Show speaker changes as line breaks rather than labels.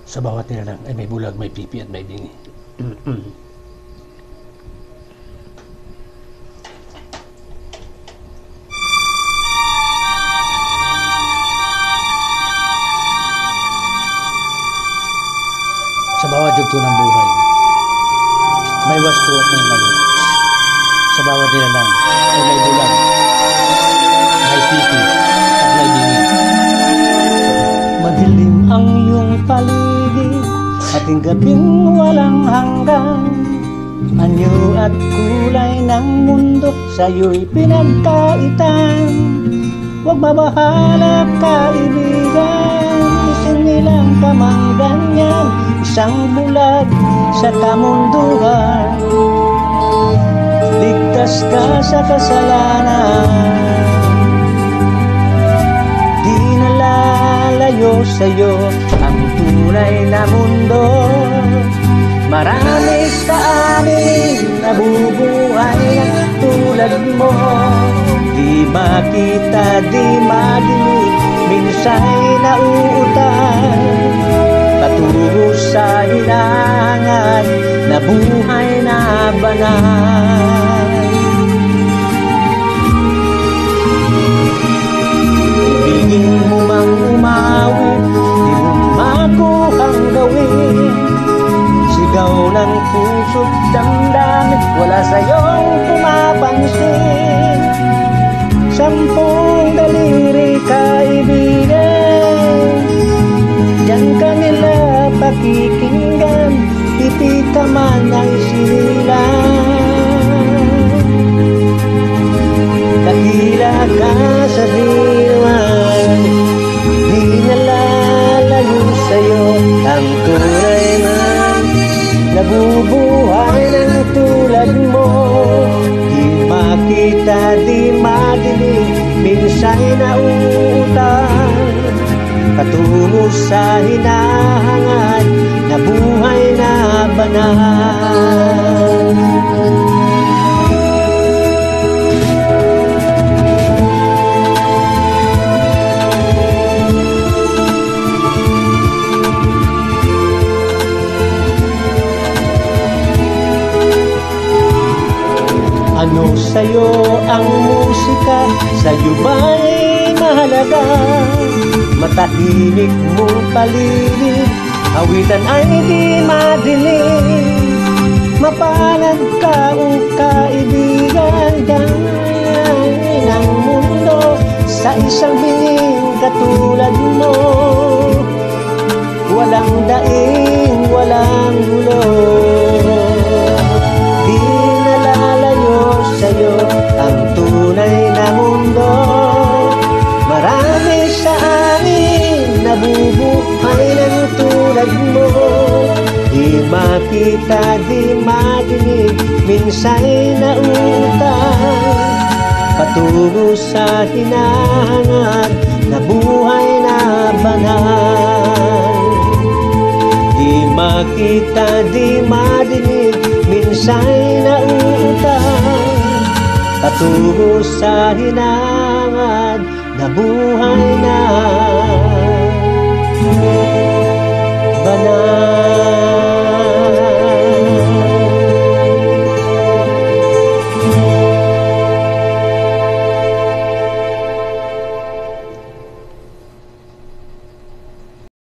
Sa bawat nilalang ay may bulag, may pipi at may bingi. Sa bawat yugto ng buhay, may wasto at may mali. Sa bawat nilalang ay may bulag, may pipi at may bingi. Madilim ang iyong paligid, ating gabing walang hanggan. Anyo at kulay ng mundo sa'yo'y pinagkaitan. Huwag mabahala kaibigan, isinilang ka mang ganyan. Isang bulag sa kamunduhan, ligtas ka sa kasalanan. Di nalalayo sa'yo ang tunay na mundo. Marami sa amin nabubuhay ng tulad mo. Di makita, di madinig, minsa'y nauutal. Patungo sa hilangan na buhay na banal. Ibigin mo mang umawi, di mo makuhang gawin. Sigaw ng puso't damdamin, wala sa'yong pumapansin. Sampung daliri kaibigan, diyan ka nila pakikinggan, pipi ka man ay sinilang. Dakila ka sa diwan, di nalalayo sa'yo ang tunay na nabubuhay ng tulad mo. Di makita, di madinig, minsa'y nauutal. Patungo sa hinahangad na buhay na banal. Ano sa'yo ang musika? Sa'yo ba'y mahalaga? Matahimik mong paligid, awitan ay di madinig. Mapalad ka o kaibigan, ganyan ang mundo sa isang binging katulad mo. Walang daing, walang gulo, di nalalayo sa'yo ang tunay na mundo. Marami sa amin nabubuhay ng tulad mo. Di makita, di madinig, minsa'y nauutal. Patungo sa hinahangad na buhay na banal. Di makita, di madinig, minsa'y nauutal. Patungo sa hinahangad na buhay na